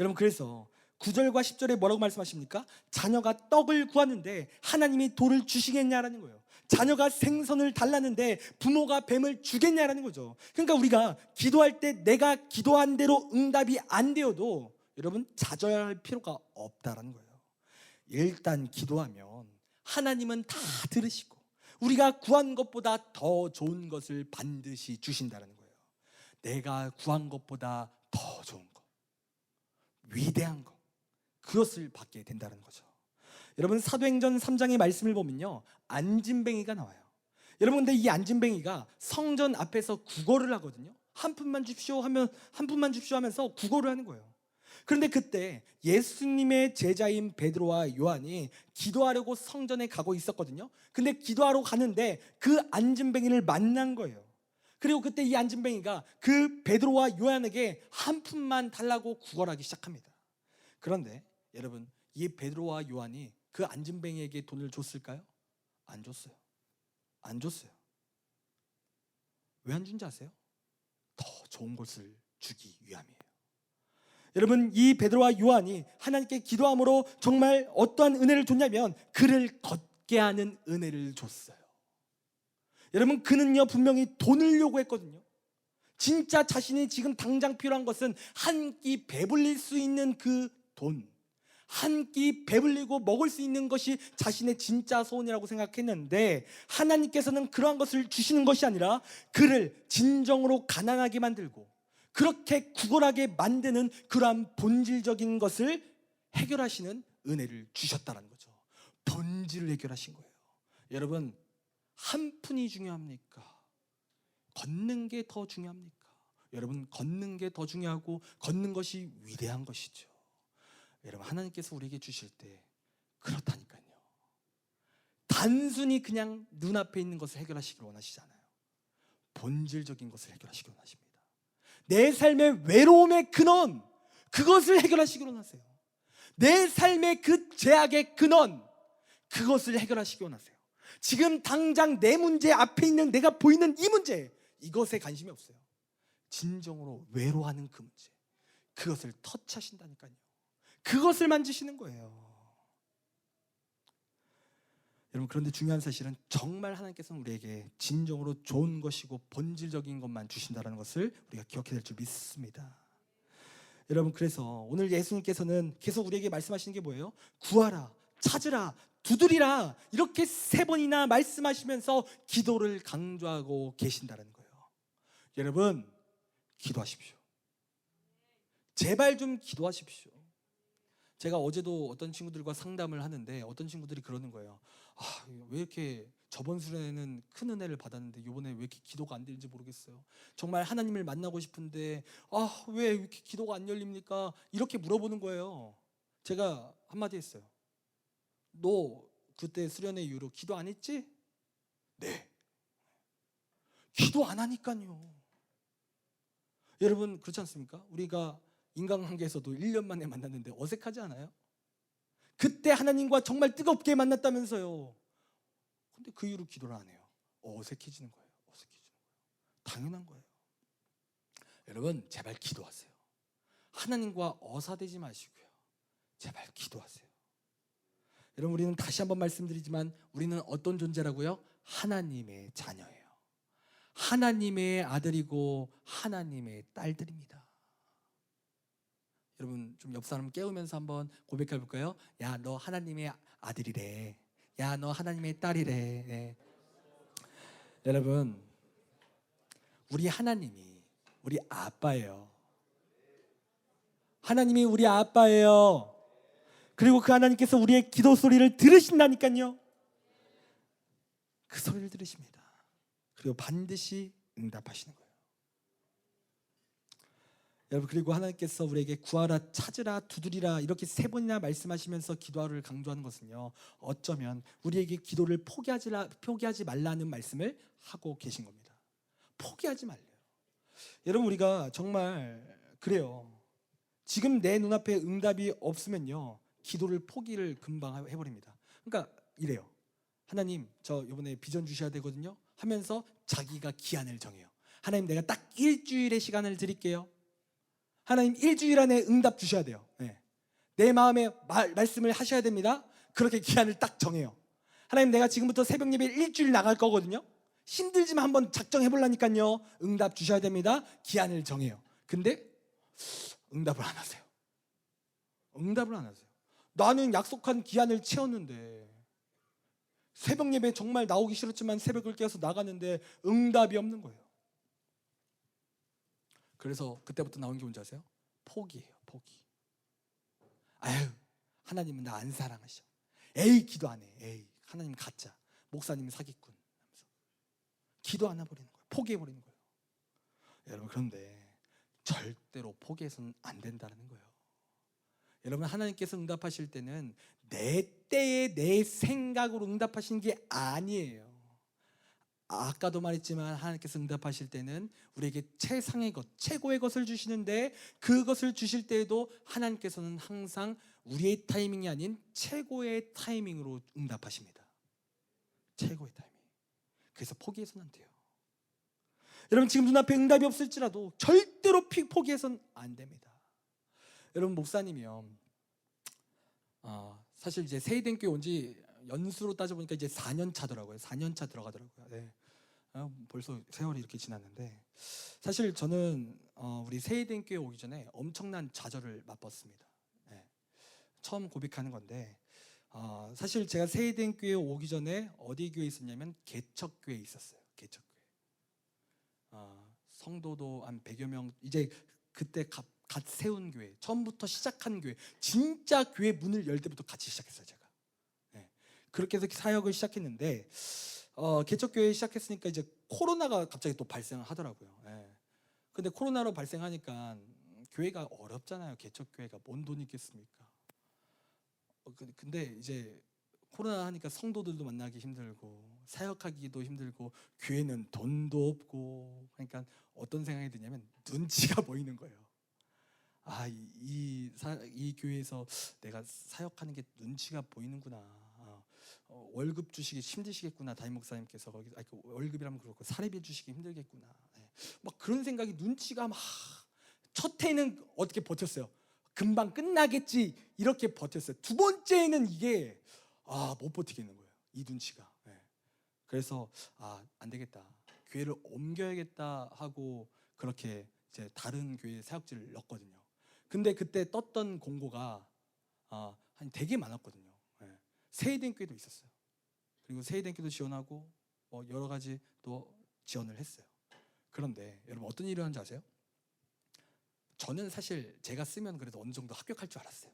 여러분, 그래서 9절과 10절에 뭐라고 말씀하십니까? 자녀가 떡을 구하는데 하나님이 돌을 주시겠냐라는 거예요. 자녀가 생선을 달라는데 부모가 뱀을 주겠냐라는 거죠. 그러니까 우리가 기도할 때 내가 기도한 대로 응답이 안 되어도 여러분, 좌절할 필요가 없다라는 거예요. 일단 기도하면 하나님은 다 들으시고 우리가 구한 것보다 더 좋은 것을 반드시 주신다는 거예요. 내가 구한 것보다 더 좋은 것, 위대한 것, 그것을 받게 된다는 거죠. 여러분, 사도행전 3장의 말씀을 보면요, 안진뱅이가 나와요. 여러분, 근데 이 안진뱅이가 성전 앞에서 구걸을 하거든요. 한 푼만 주십시오 하면서 구걸을 하는 거예요. 그런데 그때 예수님의 제자인 베드로와 요한이 기도하려고 성전에 가고 있었거든요. 근데 기도하러 가는데 그 안진뱅이를 만난 거예요. 그리고 그때 이 안진뱅이가 그 베드로와 요한에게 한 푼만 달라고 구걸하기 시작합니다. 그런데 여러분, 이 베드로와 요한이 그 안진뱅이에게 돈을 줬을까요? 안 줬어요. 안 줬어요. 왜 안 준지 아세요? 더 좋은 것을 주기 위함이에요. 여러분, 이 베드로와 요한이 하나님께 기도함으로 정말 어떠한 은혜를 줬냐면 그를 걷게 하는 은혜를 줬어요. 여러분, 그는요 분명히 돈을 요구했거든요. 진짜 자신이 지금 당장 필요한 것은 한 끼 배불릴 수 있는 그 돈, 한 끼 배불리고 먹을 수 있는 것이 자신의 진짜 소원이라고 생각했는데, 하나님께서는 그러한 것을 주시는 것이 아니라 그를 진정으로 가난하게 만들고 그렇게 구걸하게 만드는 그러한 본질적인 것을 해결하시는 은혜를 주셨다는 거죠. 본질을 해결하신 거예요. 여러분, 한 푼이 중요합니까? 걷는 게 더 중요합니까? 여러분, 걷는 게 더 중요하고 걷는 것이 위대한 것이죠. 여러분, 하나님께서 우리에게 주실 때 그렇다니까요. 단순히 그냥 눈앞에 있는 것을 해결하시길 원하시잖아요. 본질적인 것을 해결하시길 원하십니다. 내 삶의 외로움의 근원, 그것을 해결하시길 원하세요. 내 삶의 그 죄악의 근원, 그것을 해결하시길 원하세요. 지금 당장 내 문제 앞에 있는 내가 보이는 이 문제, 이것에 관심이 없어요. 진정으로 외로워하는 그 문제, 그것을 터치하신다니까요. 그것을 만지시는 거예요. 여러분, 그런데 중요한 사실은 정말 하나님께서는 우리에게 진정으로 좋은 것이고 본질적인 것만 주신다는 것을 우리가 기억해야 될 줄 믿습니다. 여러분, 그래서 오늘 예수님께서는 계속 우리에게 말씀하시는 게 뭐예요? 구하라, 찾으라, 두드리라, 이렇게 3번이나 말씀하시면서 기도를 강조하고 계신다는 거예요. 여러분, 기도하십시오. 제발 좀 기도하십시오. 제가 어제도 어떤 친구들과 상담을 하는데 어떤 친구들이 그러는 거예요. 왜 이렇게 저번 수련회는 큰 은혜를 받았는데 이번에 왜 이렇게 기도가 안 되는지 모르겠어요. 정말 하나님을 만나고 싶은데 왜 이렇게 기도가 안 열립니까? 이렇게 물어보는 거예요. 제가 한마디 했어요. 너 그때 수련회 이후로 기도 안 했지? 네. 기도 안 하니까요. 여러분, 그렇지 않습니까? 우리가 인간관계에서도 1년 만에 만났는데 어색하지 않아요? 그때 하나님과 정말 뜨겁게 만났다면서요. 근데 그 이후로 기도를 안 해요. 어색해지는 거예요. 당연한 거예요. 여러분, 제발 기도하세요. 하나님과 어사되지 마시고요. 제발 기도하세요. 여러분, 우리는 다시 한번 말씀드리지만 우리는 어떤 존재라고요? 하나님의 자녀예요. 하나님의 아들이고 하나님의 딸들입니다. 여러분, 좀 옆 사람 깨우면서 한번 고백해 볼까요? 야, 너 하나님의 아들이래. 야, 너 하나님의 딸이래. 네. 여러분, 우리 하나님이 우리 아빠예요. 하나님이 우리 아빠예요. 그리고 그 하나님께서 우리의 기도 소리를 들으신다니까요. 그 소리를 들으십니다. 그리고 반드시 응답하시는 거예요. 여러분, 그리고 하나님께서 우리에게 구하라, 찾으라, 두드리라 이렇게 3번이나 말씀하시면서 기도를 강조하는 것은요, 어쩌면 우리에게 기도를 포기하지 말라는 말씀을 하고 계신 겁니다. 포기하지 말래요. 여러분, 우리가 정말 그래요. 지금 내 눈앞에 응답이 없으면요, 기도를 포기를 금방 해버립니다. 그러니까 이래요. 하나님, 저 이번에 비전 주셔야 되거든요 하면서 자기가 기한을 정해요. 하나님, 내가 딱 일주일의 시간을 드릴게요. 하나님, 일주일 안에 응답 주셔야 돼요. 네. 내 마음에 말씀을 하셔야 됩니다. 그렇게 기한을 딱 정해요. 하나님, 내가 지금부터 새벽 예배 일주일 나갈 거거든요. 힘들지만 한번 작정해 보려니까요. 응답 주셔야 됩니다. 기한을 정해요. 근데 응답을 안 하세요. 응답을 안 하세요. 나는 약속한 기한을 채웠는데, 새벽 예배 정말 나오기 싫었지만 새벽을 깨서 나갔는데 응답이 없는 거예요. 그래서 그때부터 나온 게 뭔지 아세요? 포기예요. 포기. 아유, 하나님은 나 안 사랑하셔. 에이, 기도 안 해. 에이, 하나님 가짜. 목사님 사기꾼. 기도 안 해버리는 거예요. 포기해버리는 거예요. 여러분, 그런데 절대로 포기해서는 안 된다는 거예요. 여러분, 하나님께서 응답하실 때는 내 때에 내 생각으로 응답하시는 게 아니에요. 아까도 말했지만 하나님께서 응답하실 때는 우리에게 최상의 것, 최고의 것을 주시는데 그것을 주실 때에도 하나님께서는 항상 우리의 타이밍이 아닌 최고의 타이밍으로 응답하십니다. 최고의 타이밍. 그래서 포기해서는 안 돼요. 여러분 지금 눈앞에 응답이 없을지라도 절대로 포기해서는 안 됩니다. 여러분 목사님이요. 사실 이제 세이den교회 온지 연수로 따져보니까 이제 4년 차더라고요. 4년 차 들어가더라고요. 네. 벌써 세월이 이렇게 지났는데 사실 저는 우리 세이den교회 오기 전에 엄청난 좌절을 맛봤습니다. 네. 처음 고백하는 건데 사실 제가 세이den교회 오기 전에 어디 교회에 있었냐면 개척교회에 있었어요. 개척교회. 성도도 한 100여 명, 이제 그때 갓 세운 교회, 처음부터 시작한 교회, 진짜 교회 문을 열 때부터 같이 시작했어요. 제가. 네. 그렇게 해서 사역을 시작했는데 개척교회 시작했으니까 이제 코로나가 갑자기 또 발생하더라고요. 네. 근데 코로나로 발생하니까 교회가 어렵잖아요. 개척교회가 뭔 돈이 있겠습니까? 근데 이제 코로나 하니까 성도들도 만나기 힘들고 사역하기도 힘들고 교회는 돈도 없고 그러니까 어떤 생각이 드냐면 눈치가 보이는 거예요. 이 교회에서 내가 사역하는 게 눈치가 보이는구나. 월급 주시기 힘드시겠구나. 담임 목사님께서 거기 월급이라면 그렇고 사례비 주시기 힘들겠구나. 네. 막 그런 생각이 눈치가 막 첫 해는 어떻게 버텼어요. 금방 끝나겠지 이렇게 버텼어요. 두 번째는 이게 못 버티겠는 거예요. 이 눈치가. 네. 그래서 안 되겠다. 교회를 옮겨야겠다 하고 그렇게 이제 다른 교회 사역지를 넣었거든요. 근데 그때 떴던 공고가 한 되게 많았거든요. 네. 세이den교회도 있었어요. 그리고 세이den교회도 지원하고 여러 가지 또 지원을 했어요. 그런데 여러분 어떤 일을 하는지 아세요? 저는 사실 제가 쓰면 그래도 어느 정도 합격할 줄 알았어요.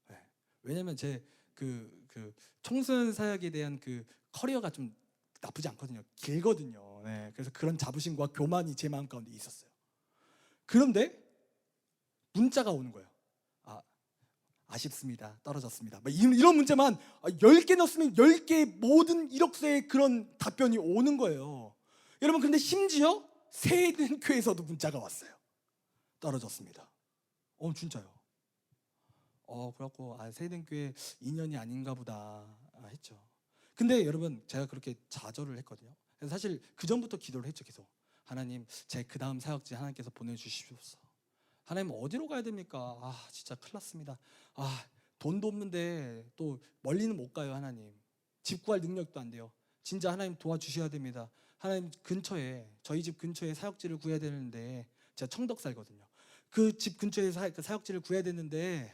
네. 왜냐면 제 그 청소년 사역에 대한 그 커리어가 좀 나쁘지 않거든요. 길거든요. 네. 그래서 그런 자부심과 교만이 제 마음 가운데 있었어요. 그런데 문자가 오는 거예요. 아쉽습니다. 떨어졌습니다. 이런 문제만 10개 넣었으면 10개 모든 이력서에 그런 답변이 오는 거예요. 여러분 근데 심지어 세이den교회에서도 문자가 왔어요. 떨어졌습니다. 진짜요. 그래갖고 세이den교회 인연이 아닌가 보다 했죠. 근데 여러분 제가 그렇게 좌절을 했거든요. 그래서 사실 그 전부터 기도를 했죠. 계속 하나님 제 그 다음 사역지 하나님께서 보내주시옵소서. 하나님 어디로 가야 됩니까? 진짜 큰일 났습니다. 돈도 없는데 또 멀리는 못 가요. 하나님 집 구할 능력도 안 돼요. 진짜 하나님 도와주셔야 됩니다. 하나님 근처에 저희 집 근처에 사역지를 구해야 되는데 제가 청덕 살거든요. 그 집 근처에 사역지를 구해야 되는데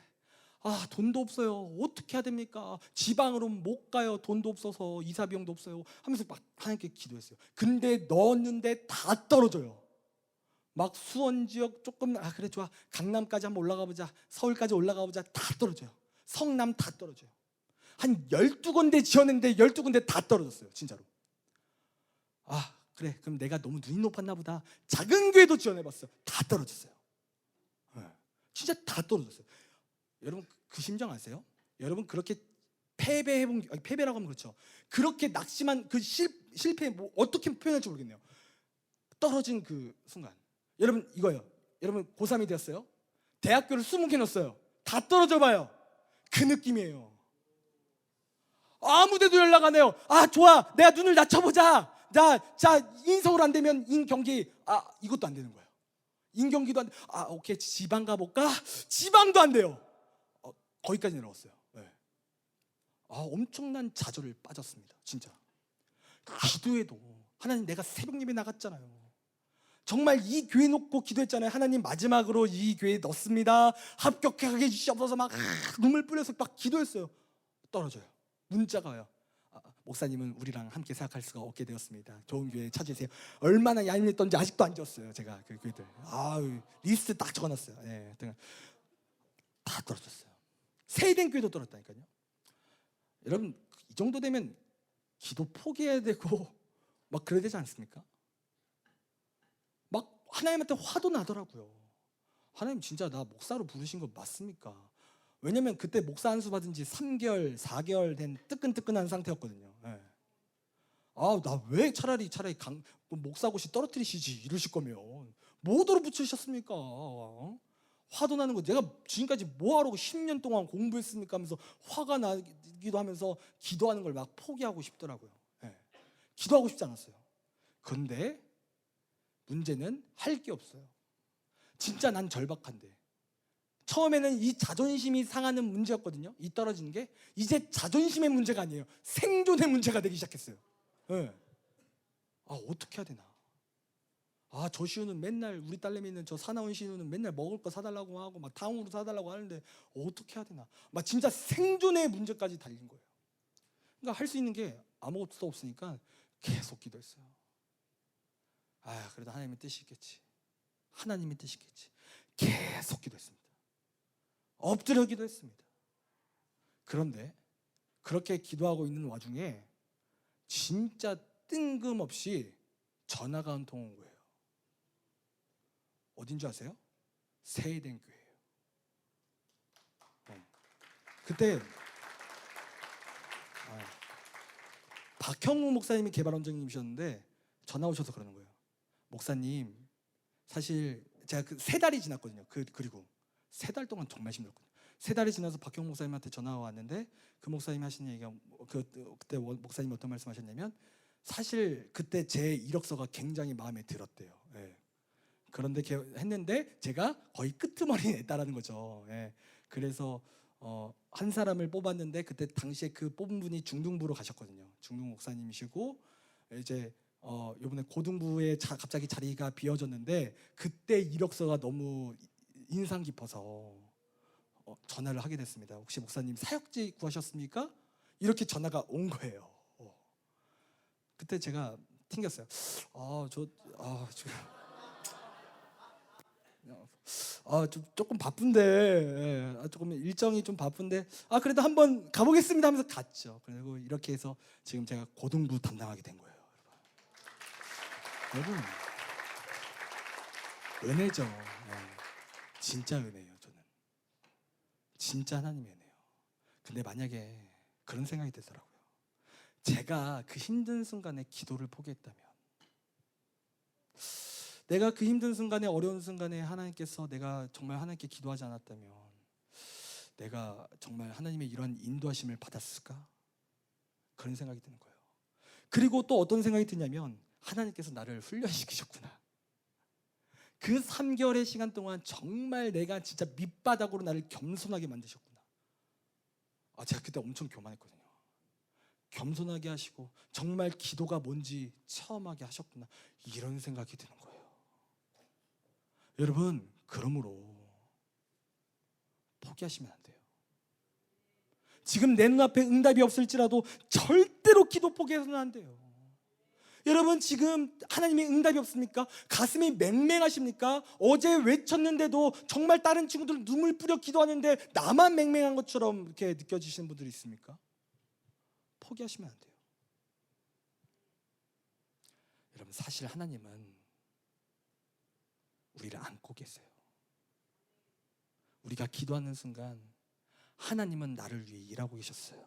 돈도 없어요. 어떻게 해야 됩니까? 지방으로 못 가요. 돈도 없어서 이사 비용도 없어요. 하면서 막 하나님께 기도했어요. 근데 넣었는데 다 떨어져요. 막 수원 지역 조금 그래 좋아. 강남까지 한번 올라가 보자. 서울까지 올라가 보자. 다 떨어져요. 성남 다 떨어져요. 한 12군데 지었는데 12군데 다 떨어졌어요. 진짜로. 그래 그럼 내가 너무 눈이 높았나 보다. 작은 교회도 지원해봤어요. 다 떨어졌어요. 진짜 다 떨어졌어요. 여러분 그 심정 아세요? 여러분 그렇게 패배라고 하면 그렇죠. 그렇게 낙심한 그 실패 어떻게 표현할지 모르겠네요. 떨어진 그 순간. 여러분 이거예요. 여러분 고3이 되었어요. 대학교를 20개 넣었어요. 다 떨어져 봐요. 그 느낌이에요. 아무데도 연락 안 해요. 좋아 내가 눈을 낮춰보자. 자 인서울 안 되면 인경기 이것도 안 되는 거예요. 인경기도 안 돼. 오케이 지방 가볼까? 지방도 안 돼요. 거기까지 내려왔어요. 네. 엄청난 좌절을 빠졌습니다. 진짜. 기도해도 하나님 내가 새벽 예배 나갔잖아요. 정말 이 교회 놓고 기도했잖아요. 하나님 마지막으로 이 교회에 넣습니다. 합격하게 주시옵소서. 막 눈물 뿌려서 막 기도했어요. 떨어져요. 문자가 와요. 목사님은 우리랑 함께 생각할 수가 없게 되었습니다. 좋은 교회 찾으세요. 얼마나 얄미웠던지 아직도 안 지웠어요. 제가 그 교회들. 리스트 딱 적어놨어요. 네, 다 떨어졌어요. 세이den교회도 떨어졌다니까요. 여러분 이 정도 되면 기도 포기해야 되고 막 그래야 되지 않습니까? 막 하나님한테 화도 나더라고요. 하나님 진짜 나 목사로 부르신 거 맞습니까? 왜냐면 그때 목사 안수 받은 지 3개월, 4개월 된 뜨끈뜨끈한 상태였거든요. 네. 나 왜 차라리 목사고시 떨어뜨리시지 이러실 거면 뭐더러 붙이셨습니까? 화도 나는 거. 내가 지금까지 뭐하러 10년 동안 공부했습니까 하면서 화가 나기도 하면서 기도하는 걸 막 포기하고 싶더라고요. 예. 기도하고 싶지 않았어요. 그런데 문제는 할 게 없어요. 진짜 난 절박한데 처음에는 이 자존심이 상하는 문제였거든요. 이 떨어지는 게 이제 자존심의 문제가 아니에요. 생존의 문제가 되기 시작했어요. 예. 어떻게 해야 되나? 저 시우는 맨날, 우리 딸내미는 저 사나운 시우는 맨날 먹을 거 사달라고 하고 막 탕후루 사달라고 하는데 어떻게 해야 되나? 막 진짜 생존의 문제까지 달린 거예요. 그러니까 할 수 있는 게 아무것도 없으니까 계속 기도했어요. 그래도 하나님의 뜻이 있겠지. 하나님의 뜻이 있겠지. 계속 기도했습니다. 엎드려 기도했습니다. 그런데 그렇게 기도하고 있는 와중에 진짜 뜬금없이 전화가 한 통 온 거예요. 어딘 줄 아세요? 세이된 교회예요. 그때 박형우 목사님이 개발원장님이셨는데 전화 오셔서 그러는 거예요. 목사님, 사실 제가 그 3달이 지났거든요. 그리고 3달 동안 정말 힘들었거든요. 3달이 지나서 박형우 목사님한테 전화가 왔는데 그 목사님이 하신 얘기가 그때 목사님이 어떤 말씀하셨냐면 사실 그때 제 이력서가 굉장히 마음에 들었대요. 예. 그런데 했는데 제가 거의 끄트머리에 냈다라는 거죠. 예. 그래서 한 사람을 뽑았는데 그때 당시에 그 뽑은 분이 중등부로 가셨거든요. 중등 목사님이시고 이제 이번에 고등부에 갑자기 자리가 비어졌는데 그때 이력서가 너무 인상 깊어서 전화를 하게 됐습니다. 혹시 목사님 사역지 구하셨습니까? 이렇게 전화가 온 거예요. 그때 제가 튕겼어요. 조금 바쁜데, 조금 일정이 좀 바쁜데, 그래도 한번 가보겠습니다 하면서 갔죠. 그리고 이렇게 해서 지금 제가 고등부 담당하게 된 거예요. 여러분, 은혜죠. 진짜 은혜예요. 저는 진짜 하나님의 은혜예요. 근데 만약에 그런 생각이 들더라고요. 제가 그 힘든 순간에 기도를 포기했다면, 내가 그 힘든 순간에, 어려운 순간에 하나님께서 내가 정말 하나님께 기도하지 않았다면 내가 정말 하나님의 이런 인도하심을 받았을까? 그런 생각이 드는 거예요. 그리고 또 어떤 생각이 드냐면 하나님께서 나를 훈련시키셨구나. 그 3개월의 시간 동안 정말 내가 진짜 밑바닥으로 나를 겸손하게 만드셨구나. 제가 그때 엄청 교만했거든요. 겸손하게 하시고 정말 기도가 뭔지 체험하게 하셨구나. 이런 생각이 드는 거예요. 여러분, 그러므로 포기하시면 안 돼요. 지금 내 눈앞에 응답이 없을지라도 절대로 기도 포기해서는 안 돼요. 여러분, 지금 하나님의 응답이 없습니까? 가슴이 맹맹하십니까? 어제 외쳤는데도 정말 다른 친구들은 눈물 뿌려 기도하는데 나만 맹맹한 것처럼 이렇게 느껴지시는 분들이 있습니까? 포기하시면 안 돼요. 여러분, 사실 하나님은 우리를 안고 계세요. 우리가 기도하는 순간 하나님은 나를 위해 일하고 계셨어요.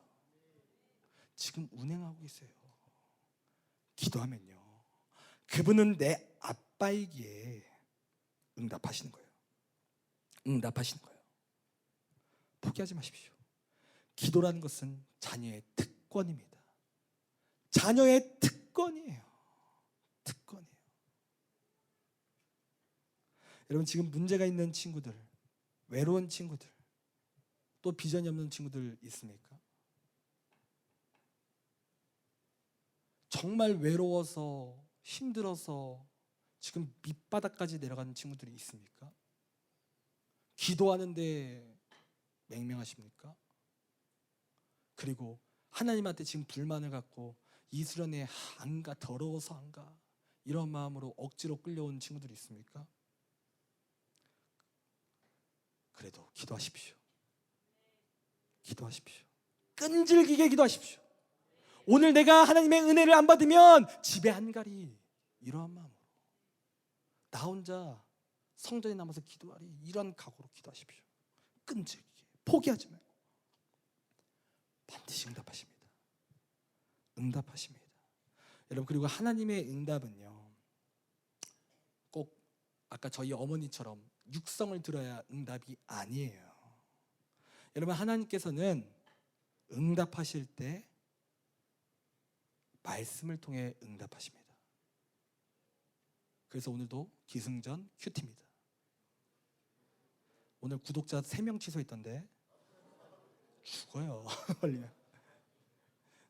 지금 운행하고 계세요. 기도하면요, 그분은 내 아빠이기에 응답하시는 거예요. 응답하시는 거예요. 포기하지 마십시오. 기도라는 것은 자녀의 특권입니다. 자녀의 특권이에요. 특권이에요. 여러분, 지금 문제가 있는 친구들, 외로운 친구들, 또 비전이 없는 친구들 있습니까? 정말 외로워서 힘들어서 지금 밑바닥까지 내려가는 친구들이 있습니까? 기도하는데 맹맹하십니까? 그리고 하나님한테 지금 불만을 갖고 이수련회 안 가, 더러워서 안 가, 이런 마음으로 억지로 끌려온 친구들이 있습니까? 그래도 기도하십시오. 기도하십시오. 끈질기게 기도하십시오. 오늘 내가 하나님의 은혜를 안 받으면 집에 안 가리, 이러한 마음으로 나 혼자 성전에 남아서 기도하리, 이런 각오로 기도하십시오. 끈질기게 포기하지 말고 반드시 응답하십니다. 응답하십니다. 여러분, 그리고 하나님의 응답은요, 꼭 아까 저희 어머니처럼 육성을 들어야 응답이 아니에요. 여러분, 하나님께서는 응답하실 때 말씀을 통해 응답하십니다. 그래서 오늘도 기승전 큐티입니다. 오늘 구독자 3명 취소했던데 죽어요. 걸리면.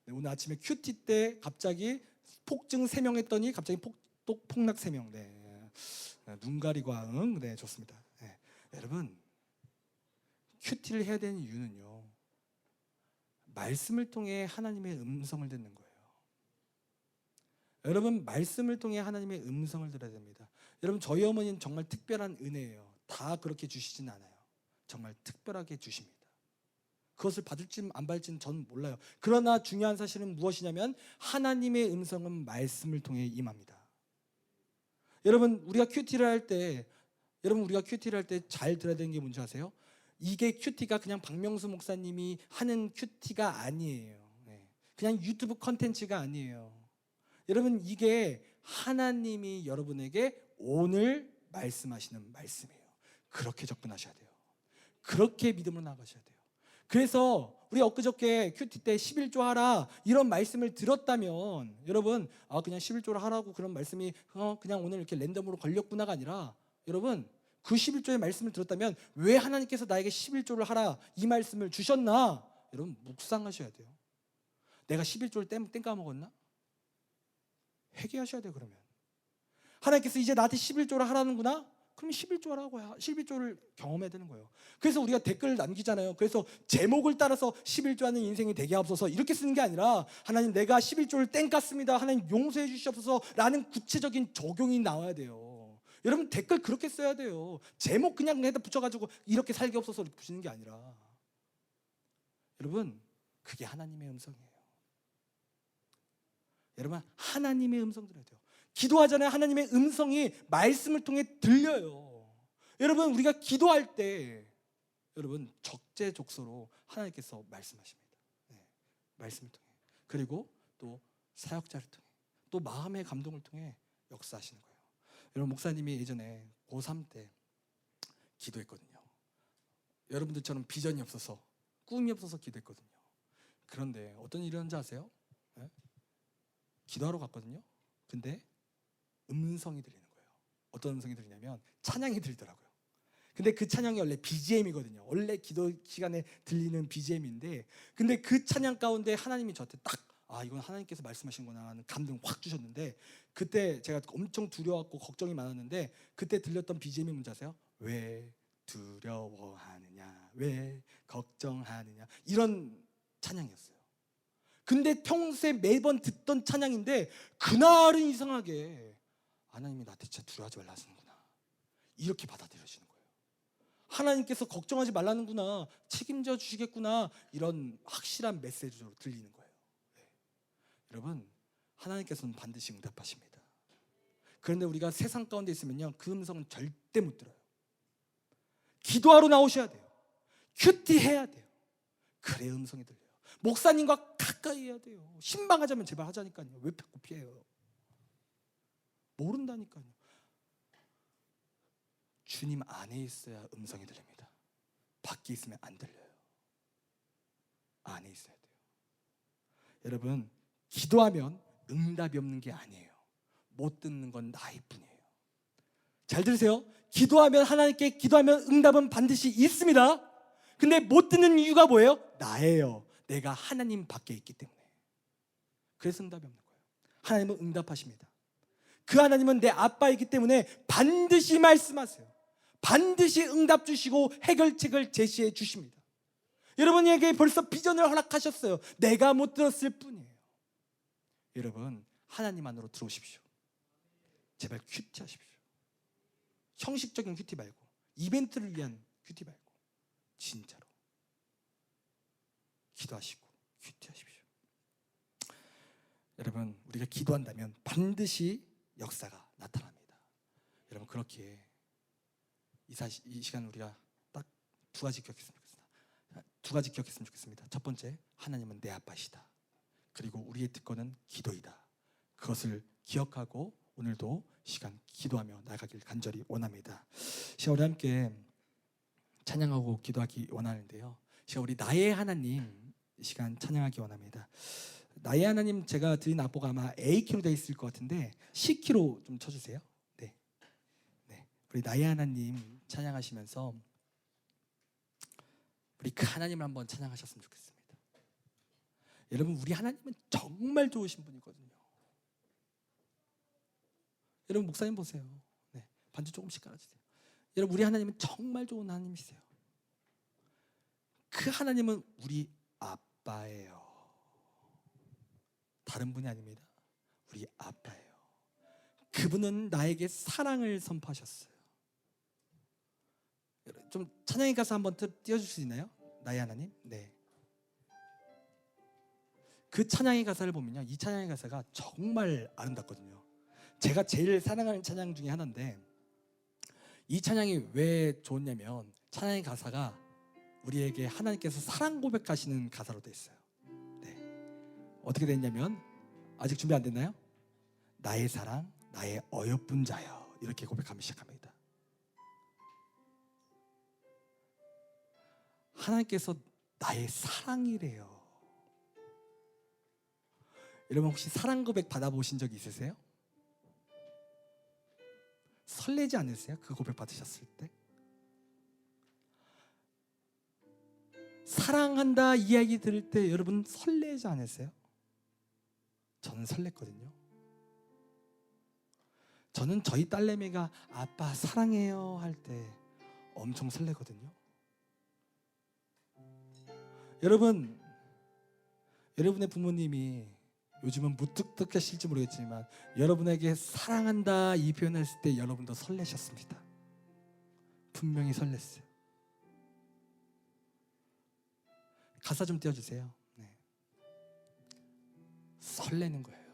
네, 오늘 아침에 큐티 때 갑자기 폭증 3명 했더니 갑자기 폭락 3명. 네. 눈 가리고 응. 네, 좋습니다. 네. 여러분, 큐티를 해야 되는 이유는요, 말씀을 통해 하나님의 음성을 듣는 거예요. 여러분, 말씀을 통해 하나님의 음성을 들어야 됩니다. 여러분, 저희 어머니는 정말 특별한 은혜예요. 다 그렇게 주시진 않아요. 정말 특별하게 주십니다. 그것을 받을지 안 받을지는 저는 몰라요. 그러나 중요한 사실은 무엇이냐면 하나님의 음성은 말씀을 통해 임합니다. 여러분, 우리가 큐티를 할 때 잘 들어야 되는 게 뭔지 아세요? 이게 큐티가 그냥 박명수 목사님이 하는 큐티가 아니에요. 네. 그냥 유튜브 컨텐츠가 아니에요. 여러분, 이게 하나님이 여러분에게 오늘 말씀하시는 말씀이에요. 그렇게 접근하셔야 돼요. 그렇게 믿음으로 나가셔야 돼요. 그래서 우리 엊그저께 큐티 때 11조 하라 이런 말씀을 들었다면 여러분, 그냥 11조를 하라고 그런 말씀이 그냥 오늘 이렇게 랜덤으로 걸렸구나가 아니라, 여러분, 그 11조의 말씀을 들었다면 왜 하나님께서 나에게 11조를 하라 이 말씀을 주셨나? 여러분, 묵상하셔야 돼요. 내가 11조를 땡 까먹었나? 회개하셔야 돼요. 그러면 하나님께서 이제 나한테 11조를 하라는구나? 그럼 11조 하라고 11조를 경험해야 되는 거예요. 그래서 우리가 댓글을 남기잖아요. 그래서 제목을 따라서 11조 하는 인생이 되게 하옵소서 이렇게 쓰는 게 아니라, 하나님 내가 11조를 땡 깠습니다, 하나님 용서해 주시옵소서 라는 구체적인 적용이 나와야 돼요. 여러분, 댓글 그렇게 써야 돼요. 제목 그냥 해다 붙여가지고 이렇게 살게 없어서 이렇게 붙이는 게 아니라, 여러분, 그게 하나님의 음성이에요. 여러분, 하나님의 음성 들어야 돼요. 기도하잖아요. 하나님의 음성이 말씀을 통해 들려요. 여러분, 우리가 기도할 때 여러분 적재적소로 하나님께서 말씀하십니다. 네, 말씀을 통해. 그리고 또 사역자를 통해, 또 마음의 감동을 통해 역사하시는 거예요. 여러분, 목사님이 예전에 고3 때 기도했거든요. 여러분들처럼 비전이 없어서, 꿈이 없어서 기도했거든요. 그런데 어떤 일이 일어난지 아세요? 네? 기도하러 갔거든요. 근데 음성이 들리는 거예요. 어떤 음성이 들리냐면 찬양이 들리더라고요. 근데 그 찬양이 원래 BGM이거든요. 원래 기도 시간에 들리는 BGM인데, 근데 그 찬양 가운데 하나님이 저한테 딱 이건 하나님께서 말씀하신구나 하는 감동을 확 주셨는데, 그때 제가 엄청 두려웠고 걱정이 많았는데 그때 들렸던 BGM이 뭔지 아세요? 왜 두려워하느냐, 왜 걱정하느냐, 이런 찬양이었어요. 근데 평소에 매번 듣던 찬양인데 그날은 이상하게 하나님이 나한테 진짜 두려워하지 말라 하시는구나 이렇게 받아들여지는 거예요. 하나님께서 걱정하지 말라는구나, 책임져 주시겠구나, 이런 확실한 메시지로 들리는 거예요. 네. 여러분, 하나님께서는 반드시 응답하십니다. 그런데 우리가 세상 가운데 있으면요, 그 음성은 절대 못 들어요. 기도하러 나오셔야 돼요. 큐티 해야 돼요. 그래야 음성이 들려요. 목사님과 가까이 해야 돼요. 신방하자면 제발 하자니까요. 왜 자꾸 피해요? 모른다니까요. 주님 안에 있어야 음성이 들립니다. 밖에 있으면 안 들려요. 안에 있어야 돼요. 여러분, 기도하면 응답이 없는 게 아니에요. 못 듣는 건 나일 뿐이에요. 잘 들으세요. 기도하면, 하나님께 기도하면 응답은 반드시 있습니다. 근데 못 듣는 이유가 뭐예요? 나예요. 내가 하나님 밖에 있기 때문에. 그래서 응답이 없는 거예요. 하나님은 응답하십니다. 그 하나님은 내 아빠이기 때문에 반드시 말씀하세요. 반드시 응답 주시고 해결책을 제시해 주십니다. 여러분에게 벌써 비전을 허락하셨어요. 내가 못 들었을 뿐이에요. 여러분, 하나님 안으로 들어오십시오. 제발 큐티 하십시오. 형식적인 큐티 말고, 이벤트를 위한 큐티 말고, 진짜로 기도하시고 큐티하십시오. 여러분, 우리가 기도한다면 반드시 역사가 나타납니다. 여러분, 그렇기에 이 시간 우리가 딱 두 가지 기억했으면 좋겠습니다. 첫 번째, 하나님은 내 아빠시다. 그리고 우리의 특권은 기도이다. 그것을 기억하고 오늘도 시간 기도하며 나가길 간절히 원합니다. 시간 우리 함께 찬양하고 기도하기 원하는데요. 시간 우리 나의 하나님 시간 찬양하기 원합니다. 나의 하나님 제가 드린 악보가 아마 A키로 되어 있을 것 같은데 C키로 좀 쳐주세요. 네. 우리 나의 하나님 찬양하시면서 우리 그 하나님을 한번 찬양하셨으면 좋겠습니다. 여러분 우리 하나님은 정말 좋으신 분이거든요. 여러분 목사님 보세요. 네, 반주 조금씩 깔아주세요. 여러분 우리 하나님은 정말 좋은 하나님이세요. 그 하나님은 우리 아빠예요. 다른 분이 아닙니다. 우리 아빠예요. 그분은 나에게 사랑을 선포하셨어요. 좀 찬양에 가서 한번 띄워줄 수 있나요? 나의 하나님. 네. 그 찬양의 가사를 보면요, 이 찬양의 가사가 정말 아름답거든요. 제가 제일 사랑하는 찬양 중에 하나인데 이 찬양이 왜 좋냐면 찬양의 가사가 우리에게 하나님께서 사랑 고백하시는 가사로 되어 있어요. 네. 어떻게 됐냐면 아직 준비 안 됐나요? 나의 사랑, 나의 어여쁜 자여 이렇게 고백하면 시작합니다. 하나님께서 나의 사랑이래요. 여러분 혹시 사랑 고백 받아보신 적 있으세요? 설레지 않으세요? 그 고백 받으셨을 때? 사랑한다 이야기 들을 때 여러분 설레지 않으세요? 저는 설렜거든요. 저는 저희 딸내미가 아빠 사랑해요 할 때 엄청 설레거든요. 여러분, 여러분의 부모님이 요즘은 무뚝뚝하실지 모르겠지만 여러분에게 사랑한다 이 표현을 했을 때 여러분도 설레셨습니다. 분명히 설렜어요. 가사 좀 띄워주세요. 네. 설레는 거예요.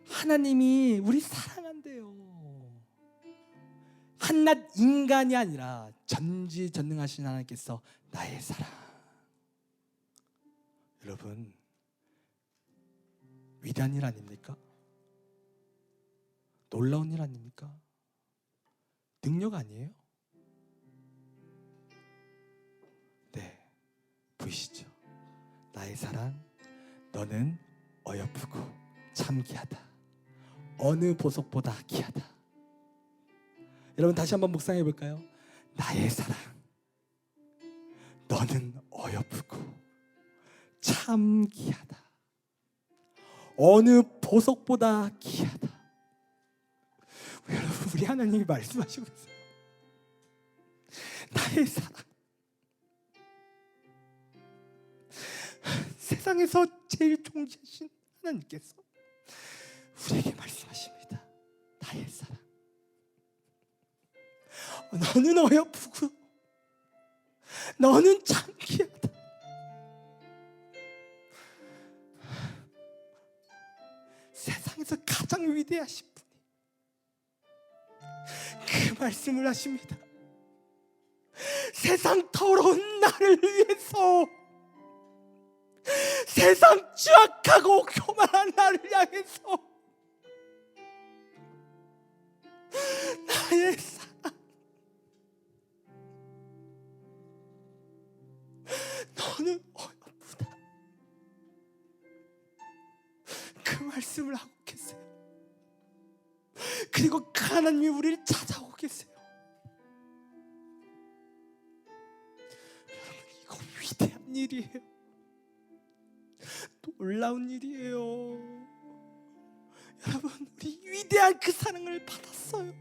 하나님이 우리 사랑한대요. 한낱 인간이 아니라 전지전능하신 하나님께서 나의 사랑. 여러분 위대한 일 아닙니까? 놀라운 일 아닙니까? 능력 아니에요? 네, 보이시죠? 나의 사랑, 너는 어여쁘고 참 귀하다. 어느 보석보다 귀하다. 여러분 다시 한번 묵상해 볼까요? 나의 사랑, 너는 어여쁘고 참 귀하다. 어느 보석보다 귀하다. 여러분 우리 하나님이 말씀하시고 계세요. 나의 사랑, 세상에서 제일 존귀하신 하나님께서 우리에게 말씀하십니다. 나의 사랑, 너는 어여쁘고 너는 참 귀하다. 세상에서 가장 위대하신 분이 그 말씀을 하십니다. 세상 더러운 나를 위해서, 세상 추악하고 교만한 나를 향해서 나의 사랑, 너는 어여쁘다. 그 말씀을 하고 계세요. 그리고 그 하나님이 우리를 찾아오고 계세요. 여러분 이거 위대한 일이에요. 놀라운 일이에요. 여러분 우리 위대한 그 사랑을 받았어요.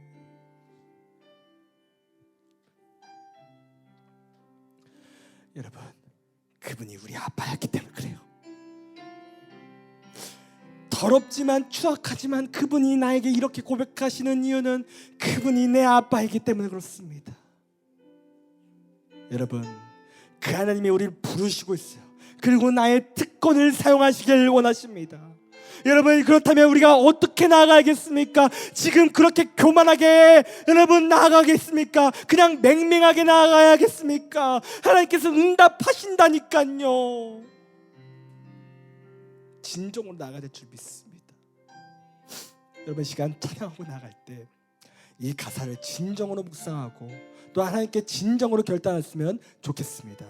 여러분 그분이 우리 아빠였기 때문에 그래요. 더럽지만 추악하지만 그분이 나에게 이렇게 고백하시는 이유는 그분이 내 아빠이기 때문에 그렇습니다. 여러분 그 하나님이 우리를 부르시고 있어요. 그리고 나의 특권을 사용하시길 원하십니다. 여러분 그렇다면 우리가 어떻게 나아가겠습니까? 지금 그렇게 교만하게 여러분 나아가겠습니까? 그냥 맹맹하게 나아가야겠습니까? 하나님께서 응답하신다니까요. 진정으로 나가야 될 줄 믿습니다. 여러분 시간 찬양하고 나갈 때 이 가사를 진정으로 묵상하고 또 하나님께 진정으로 결단했으면 좋겠습니다.